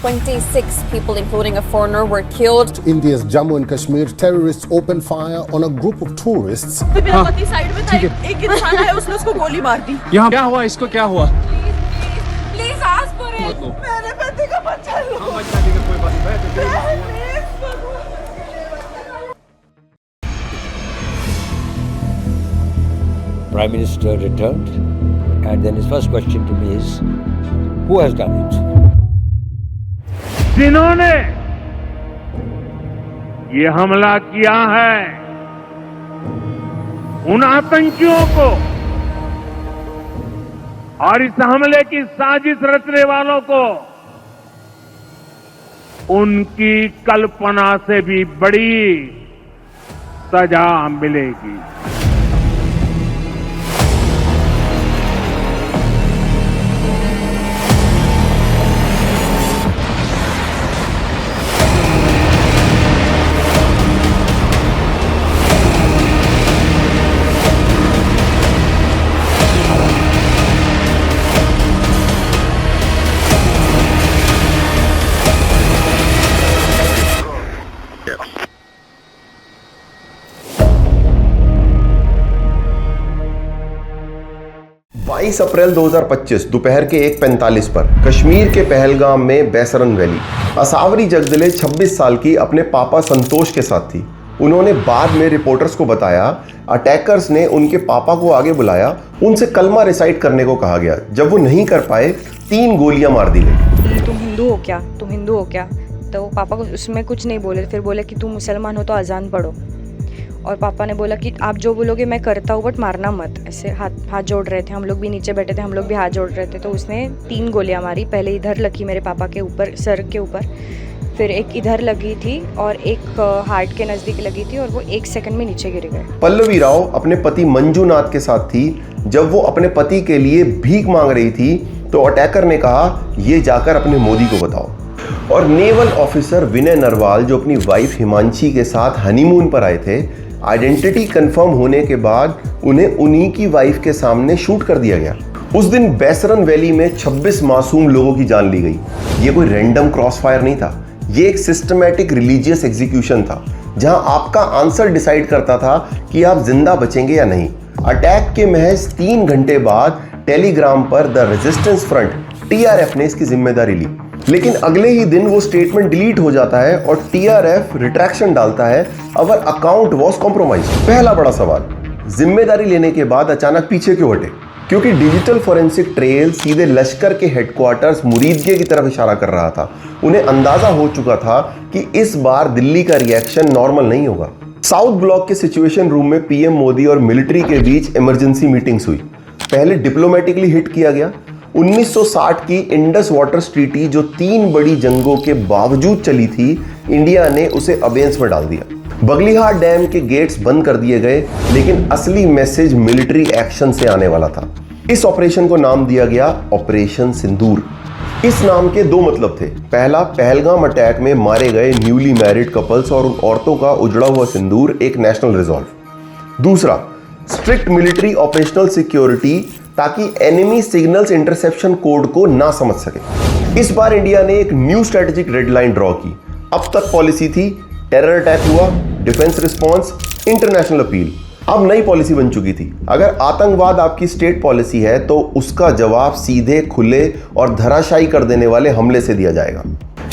26 people, including a foreigner, were killed. India's Jammu and Kashmir terrorists opened fire on a group of tourists. मेरा पति side में था, एक इंसान आया, उसने उसको गोली मार दी। यहाँ क्या हुआ? इसको क्या हुआ? Please ask for help. मेरे पति का बच्चा लो। कोई बात नहीं। Prime Minister returned, and then his first question to me is, who has done it? जिन्होंने ये हमला किया है, उन आतंकियों को और इस हमले की साजिश रचने वालों को उनकी कल्पना से भी बड़ी सजा मिलेगी। अप्रैल 2025 दोपहर के 1:45 पर कश्मीर के पहलगाम में बैसरन वैली असावरी जगदले 26 साल की अपने पापा संतोष के साथ थी। उन्होंने बाद में रिपोर्टर्स को बताया, अटैकर्स ने उनके पापा को आगे बुलाया, उनसे कलमा रिसाइट करने को कहा गया। जब वो नहीं कर पाए, 3 गोलियां मार दी गई। तुम हिंदू हो क्या? तुम हिंदू हो क्या? तो पापा को उसमें कुछ नहीं बोले, फिर बोले कि तुम मुसलमान हो तो अजान पढ़ो। और पापा ने बोला कि आप जो बोलोगे मैं करता हूँ, बट मारना मत। ऐसे हाथ जोड़ रहे थे, हम लोग भी नीचे बैठे थे, हम लोग भी हाथ जोड़ रहे थे। तो उसने 3 गोलियां मारी। पहले इधर लगी मेरे पापा के ऊपर, सर के ऊपर, फिर एक इधर लगी थी और एक हार्ट के नज़दीक लगी थी, और वो 1 सेकंड में नीचे गिर गए। पल्लवी राव अपने पति मंजूनाथ के साथ थी। जब वो अपने पति के लिए भीख मांग रही थी तो अटैकर ने कहा, ये जाकर अपने मोदी को बताओ। और नेवल ऑफिसर विनय नरवाल, जो अपनी वाइफ हिमांशी के साथ हनीमून पर आए थे, आइडेंटिटी कंफर्म होने के बाद उन्हें उन्हीं की वाइफ के सामने शूट कर दिया गया। उस दिन बैसरन वैली में 26 मासूम लोगों की जान ली गई। ये कोई रैंडम क्रॉस फायर नहीं था, ये एक सिस्टमैटिक रिलीजियस एग्जीक्यूशन था, जहां आपका आंसर डिसाइड करता था कि आप जिंदा बचेंगे या नहीं। अटैक के महज 3 घंटे बाद टेलीग्राम पर द रेजिस्टेंस फ्रंट TRF ने इसकी जिम्मेदारी ली, लेकिन अगले ही दिन वो स्टेटमेंट डिलीट हो जाता है और TRF रिट्रैक्शन डालता है, अवर अकाउंट वॉज कॉम्प्रोमाइज। पहला बड़ा सवाल, जिम्मेदारी लेने के बाद अचानक पीछे क्यों हटे? क्योंकि डिजिटल फोरेंसिक ट्रेल सीधे लश्कर के हेडक्वार्टर्स मुरीदगे की तरफ इशारा कर रहा था। उन्हें अंदाजा हो चुका था कि इस बार दिल्ली का रिएक्शन नॉर्मल नहीं होगा। साउथ ब्लॉक के सिचुएशन रूम में पीएम मोदी और मिलिट्री के बीच इमरजेंसी मीटिंग्स हुई। पहले डिप्लोमेटिकली हिट किया गया। 1960 की इंडस वाटर्स ट्रीटी, जो 3 बड़ी जंगों के बावजूद चली थी, इंडिया ने उसे अबेंस में डाल दिया। बगलीहाट डैम के गेट्स बंद कर दिए गए, लेकिन असली मैसेज मिलिट्री एक्शन से आने वाला था। इस ऑपरेशन को नाम दिया गया ऑपरेशन सिंदूर। इस नाम के 2 मतलब थे। पहला, पहलगाम अटैक में मारे गए न्यूली मैरिड कपल्स और उन औरतों का उजड़ा हुआ सिंदूर एक नेशनल रिजॉल्व। दूसरा, स्ट्रिक्ट मिलिट्री ऑपरेशनल सिक्योरिटी, ताकि एनिमी सिग्नल्स इंटरसेप्शन कोड को ना समझ सके। इस बार इंडिया ने एक new strategic red line draw की। अब तक पॉलिसी थी टेरर अटैक हुआ, डिफेंस रिस्पांस, इंटरनेशनल अपील। अब नई पॉलिसी बन चुकी थी। अगर आतंकवाद आपकी स्टेट पॉलिसी है तो उसका जवाब सीधे, खुले और धराशायी कर देने वाले हमले से दिया जाएगा।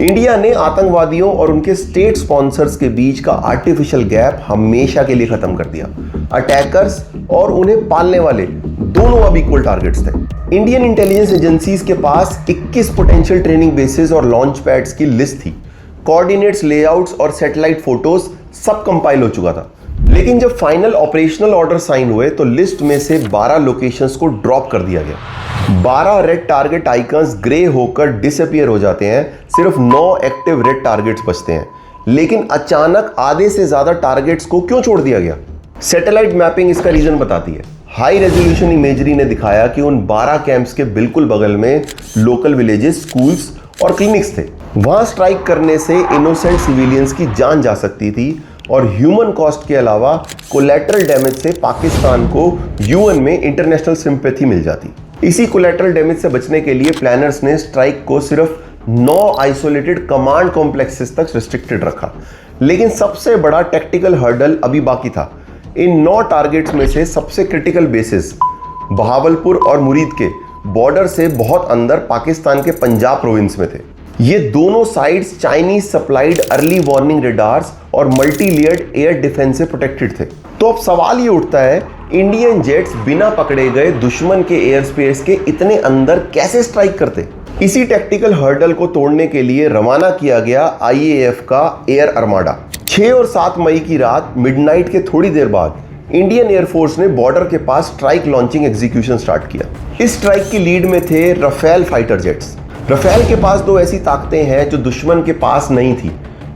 इंडिया ने आतंकवादियों और उनके स्टेट स्पॉन्सर्स के बीच का आर्टिफिशियल गैप हमेशा के लिए खत्म कर दिया। अटैकर्स और उन्हें पालने वाले दोनों अब इक्वल टारगेट्स थे। इंडियन इंटेलिजेंस एजेंसीज के पास 21 पोटेंशियल ट्रेनिंग बेसेस और लॉन्च पैड्स की लिस्ट थी। कोऑर्डिनेट्स, लेआउट्स और सैटेलाइट फोटोज सब कंपाइल हो चुका था। लेकिन जब फाइनल ऑपरेशनल ऑर्डर साइन हुए तो लिस्ट में से 12 लोकेशंस को ड्रॉप कर दिया गया। 12 रेड टारगेट आइकन्स ग्रे होकर डिसअपीयर हो जाते हैं, सिर्फ 9 एक्टिव रेड टारगेट्स बचते हैं। लेकिन अचानक आधे से ज्यादा टारगेट्स को क्यों छोड़ दिया गया? सैटेलाइट मैपिंग इसका रीजन बताती है। हाई रेजोल्यूशन इमेजरी ने दिखाया कि उन 12 कैंप्स के बिल्कुल बगल में लोकल विलेजेस, स्कूल्स और क्लिनिक्स थे। वहां स्ट्राइक करने से इनोसेंट सिविलियंस की जान जा सकती थी और ह्यूमन कॉस्ट के अलावा कोलैटरल डैमेज से पाकिस्तान को यूएन में इंटरनेशनल सिंपैथी मिल जाती। इसी कोलैटरल डैमेज से बचने के लिए प्लानर्स ने स्ट्राइक को सिर्फ 9 आइसोलेटेड कमांड कॉम्प्लेक्सेस तक रिस्ट्रिक्टेड रखा। लेकिन सबसे बड़ा टेक्टिकल हर्डल अभी बाकी था। इन 9 टारगेट्स में से सबसे क्रिटिकल बेसिस बहावलपुर और मुरीद के बॉर्डर से बहुत अंदर पाकिस्तान के पंजाब प्रोविंस में थे। ये दोनों sides Chinese supplied early warning radars और मल्टी लेयर्ड एयर डिफेंस से प्रोटेक्टेड थे। तो अब सवाल ये उठता है, इंडियन जेट्स बिना पकड़े गए दुश्मन के एयर स्पेस के इतने अंदर कैसे स्ट्राइक करते? इसी टेक्टिकल हर्डल को तोड़ने के लिए रवाना किया गया आईएएफ का एयर अर्माडा। 6 और 7 मई की रात मिडनाइट के थोड़ी देर बाद इंडियन एयरफोर्स ने बॉर्डर के पास स्ट्राइक लॉन्चिंग एग्जीक्यूशन स्टार्ट किया। इस स्ट्राइक की लीड में थे रफेल फाइटर जेट्स। रफेल के पास 2 ऐसी ताकतें हैं जो दुश्मन के पास नहीं थी।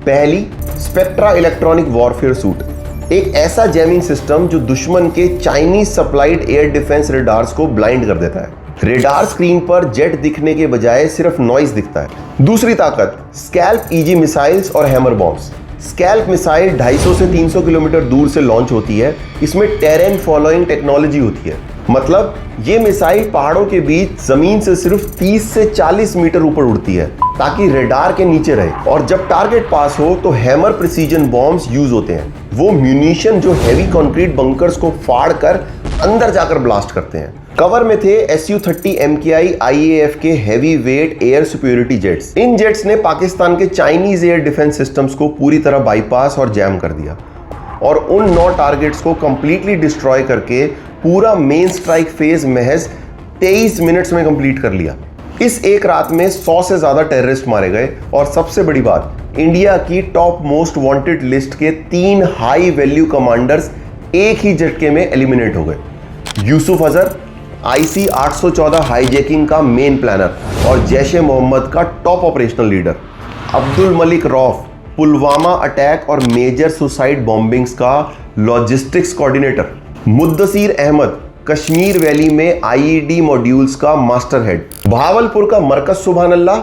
पहली, स्पेक्ट्रा इलेक्ट्रॉनिक वॉरफेयर सूट, एक ऐसा जैमिंग सिस्टम जो दुश्मन के Chinese supplied air defence radars को ब्लाइंड कर देता है। रेडार स्क्रीन पर जेट दिखने के बजाय सिर्फ नॉइज दिखता है। दूसरी ताकत, स्कैल्प ईजी मिसाइल्स और हैमर बॉम्ब्स। स्कैल्प मिसाइल 250 से 300 किलोमीटर दूर से लॉन्च होती है। इसमें टेरेन फॉलोइंग टेक्नोलॉजी होती है, मतलब ये मिसाइल पहाड़ों के बीच जमीन से सिर्फ 30 से 40 मीटर ऊपर उड़ती है ताकि रेडार के नीचे रहे। और जब टारगेट पास हो तो हैमर प्रिसीजन बॉम्ब्स यूज होते हैं। वो म्यूनिशन जो हैवी कंक्रीट बंकर्स को फाड़ कर अंदर जाकर ब्लास्ट करते हैं। कवर में थे Su-30 MKI IAF के heavy weight air superiority jets. इन जेट्स ने पाकिस्तान के चाइनीज एयर डिफेंस सिस्टम्स को पूरी तरह बाईपास और जैम कर दिया और उन 9 टारगेट्स को कंप्लीटली डिस्ट्रॉय करके पूरा मेन स्ट्राइक फेज महज 23 मिनट्स में कंप्लीट कर लिया। इस एक रात में 100 से ज्यादा टेररिस्ट मारे गए और सबसे बड़ी बात, इंडिया की टॉप मोस्ट वांटेड लिस्ट के 3 हाई वैल्यू कमांडर्स एक ही झटके में एलिमिनेट हो गए। यूसुफ अजहर, IC 814 हाईजैकिंग का मेन प्लानर और जैश-ए मोहम्मद का top operational leader. Abdul Malik Rauf, Pulwama attack और मेजर सुसाइड बॉम्बिंग्स का logistics coordinator. Mudassir Ahmed, Kashmir valley में IED मॉड्यूल्स का मास्टर हेड। बहावलपुर का मरकज सुभान अल्लाह,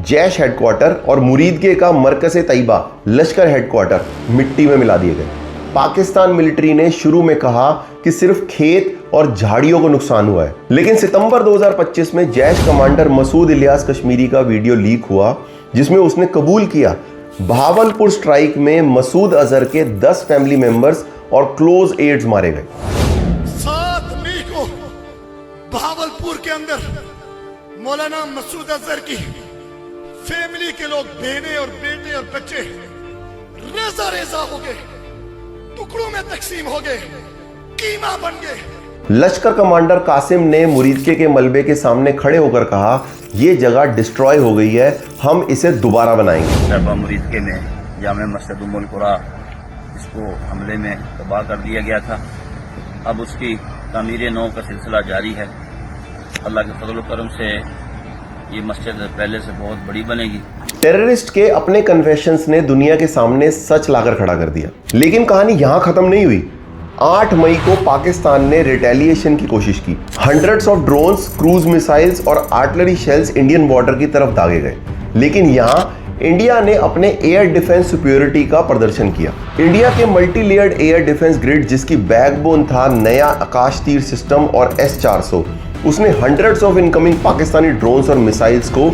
जैश हेडक्वार्टर और मुरीदके का मरकज तैयबा लश्कर हेडक्वार्टर मिट्टी में मिला दिए गए। पाकिस्तान मिलिट्री ने शुरू में कहा कि सिर्फ खेत और झाड़ियों को नुकसान हुआ है, लेकिन सितंबर 2025 में जैश कमांडर मसूद इलियास कश्मीरी का वीडियो लीक हुआ जिसमें उसने कबूल किया बहावलपुर स्ट्राइक में मसूद अजहर के 10 फैमिली मेंबर्स और क्लोज एड्स मारे गए। 7 मई को बहावलपुर के अंदर मौलाना मसूद अजहर की फैमिली के लोग, बहनें और बेटे और बच्चे रेजा रेजा हो गए, टुकड़ों में तकसीम हो गए, कीमा बन गए। लश्कर कमांडर कासिम ने मुरीदके के मलबे के सामने खड़े होकर कहा, यह जगह डिस्ट्रॉय हो गई है, हम इसे दोबारा बनाएंगे। मुरीदके में जामे मस्जिद उम्मुल कुरा, इसको हमले में तबाह कर दिया गया था। अब उसकी तामीर नौ का सिलसिला जारी है। अल्लाह के फजल करम से ये मस्जिद पहले से बहुत बड़ी बनेगी। टेररिस्ट के अपने कन्फेशंस ने दुनिया के सामने सच लाकर खड़ा कर दिया। लेकिन कहानी यहां खत्म नहीं हुई। 8 मई को पाकिस्तान ने रिटेलिएशन की कोशिश की। Hundreds of drones, cruise missiles और आर्टिलरी शेल्स इंडियन बॉर्डर की तरफ दागे गए। लेकिन यहां इंडिया ने अपने एयर डिफेंस सुपीरियरिटी का प्रदर्शन किया। इंडिया के multi layered air defence grid, जिसकी बैकबोन था नया आकाश तीर सिस्टम और S-400, उसने hundreds of incoming Pakistani drones और मिसाइल्स को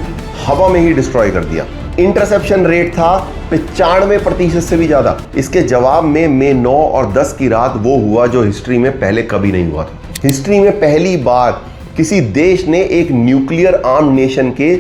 हवा में ही डिस्ट्रॉय कर दिया। इंटरसेप्शन रेट था 95% से भी ज्यादा। इसके जवाब में मई 9 और 10 की रात वो हुआ जो हिस्ट्री में पहले कभी नहीं हुआ था। हिस्ट्री में पहली बार किसी देश ने एक न्यूक्लियर आर्म नेशन के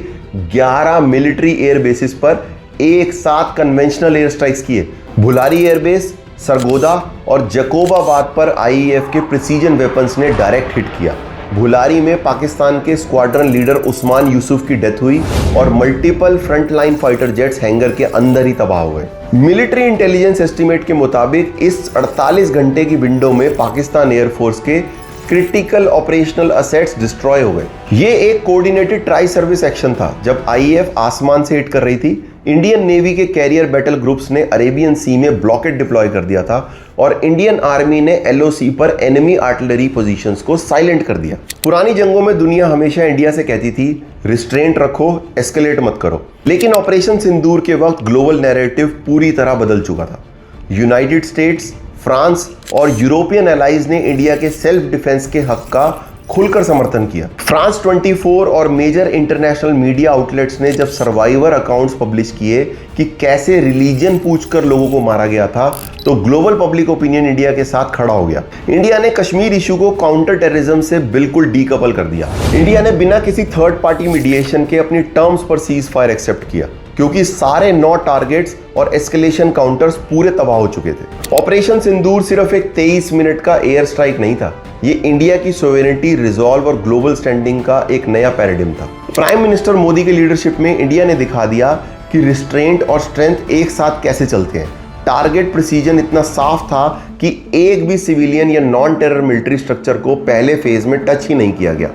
11 मिलिट्री एयर बेसिस पर एक साथ कन्वेंशनल एयर स्ट्राइक्स किए। भुलारी एयरबेस, सरगोदा और जकोबाबाद पर IAF के प्रिसीजन वेपन्स ने डायरेक्ट हिट किया। भुलारी में पाकिस्तान के स्क्वाड्रन लीडर उस्मान यूसुफ की डेथ हुई और multiple frontline fighter jets hanger के अंदर ही तबाह हो गए। मिलिट्री इंटेलिजेंस एस्टीमेट के मुताबिक इस 48 घंटे की विंडो में पाकिस्तान एयरफोर्स के क्रिटिकल ऑपरेशनल असेट्स डिस्ट्रॉय हो गए। ये एक कोऑर्डिनेटेड ट्राई सर्विस एक्शन था। जब IAF आसमान से हिट कर रही थी, इंडियन नेवी के कैरियर बैटल ग्रुप्स ने अरेबियन सी में ब्लॉकेट डिप्लॉय कर दिया था और इंडियन आर्मी ने LOC पर एनिमी आर्टिलरी पोजीशंस को साइलेंट कर दिया। पुरानी जंगों में दुनिया हमेशा इंडिया से कहती थी, रिस्ट्रेंट रखो, एस्केलेट मत करो। लेकिन ऑपरेशन सिंदूर के वक्त ग्लोबल नैरेटिव पूरी तरह बदल चुका था। यूनाइटेड स्टेट्स, फ्रांस और यूरोपियन एलाइज ने इंडिया के सेल्फ डिफेंस के हक का खुलकर समर्थन किया। फ्रांस 24 और मेजर इंटरनेशनल मीडिया आउटलेट्स ने जब सर्वाइवर अकाउंट्स पब्लिश किए कि कैसे रिलीजन पूछकर लोगों को मारा गया था, तो ग्लोबल पब्लिक ओपिनियन इंडिया के साथ खड़ा हो गया। इंडिया ने कश्मीर इशू को काउंटर टेररिज्म से बिल्कुल डीकपल कर दिया। इंडिया ने बिना किसी थर्ड पार्टी मीडिएशन के अपनी टर्म्स पर सीज फायर एक्सेप्ट किया, क्योंकि सारे 9 टारगेट्स और एस्केलेशन काउंटर्स पूरे तबाह हो चुके थे। ऑपरेशन सिंदूर सिर्फ एक 23 मिनट का एयर स्ट्राइक नहीं था, ये इंडिया की सोवेरेनिटी, रिजॉल्व और ग्लोबल स्टैंडिंग का एक नया पैराडिम था। प्राइम मिनिस्टर मोदी के लीडरशिप में इंडिया ने दिखा दिया कि रिस्ट्रेंट और स्ट्रेंथ एक साथ कैसे चलते हैं। टारगेट प्रिसीजन इतना साफ था कि एक भी सिविलियन या नॉन टेरर मिलिट्री स्ट्रक्चर को पहले फेज में टच ही नहीं किया गया।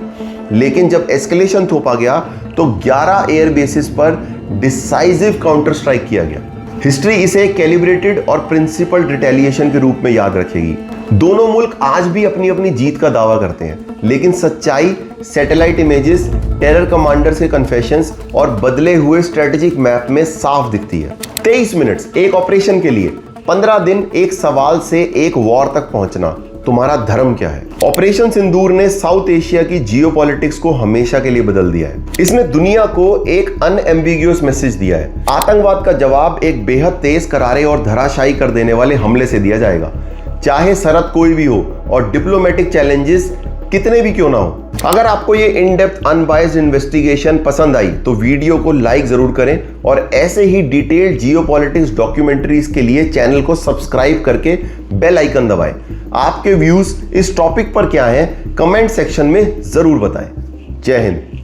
लेकिन जब एस्केलेशन थोपा गया तो 11 एयर बेसिस पर डिसाइसिव काउंटर स्ट्राइक किया गया। हिस्ट्री इसे कैलिब्रेटेड और प्रिंसिपल्ड रिटेलिएशन के रूप में याद रखेगी। दोनों मुल्क आज भी अपनी अपनी जीत का दावा करते हैं, लेकिन सच्चाई सैटेलाइट इमेजेस, टेरर कमांडर से कन्फेशंस और बदले हुए स्ट्रेटेजिक मैप में साफ दिखती है। 23 मिनट्स एक ऑपरेशन के लिए, 15 दिन एक सवाल से एक वॉर तक पहुंचना, तुम्हारा धर्म क्या है? ऑपरेशन सिंदूर ने साउथ एशिया की जियोपॉलिटिक्स को हमेशा के लिए बदल दिया है। इसने दुनिया को एक अनएम्बिग्यूअस मैसेज दिया है। आतंकवाद का जवाब एक बेहद तेज, करारे और धराशायी कर देने वाले हमले से दिया जाएगा, चाहे सरहद कोई भी हो और डिप्लोमेटिक चैलेंजेस कितने भी क्यों ना हो। अगर आपको ये इन डेप्थ अनबाइज्ड इन्वेस्टिगेशन पसंद आई तो वीडियो को लाइक जरूर करें और ऐसे ही डिटेल्ड जियोपॉलिटिक्स डॉक्यूमेंट्रीज के लिए चैनल को सब्सक्राइब करके बेल आइकन दबाएं। आपके व्यूज इस टॉपिक पर क्या हैं, कमेंट सेक्शन में जरूर बताएं। जय हिंद।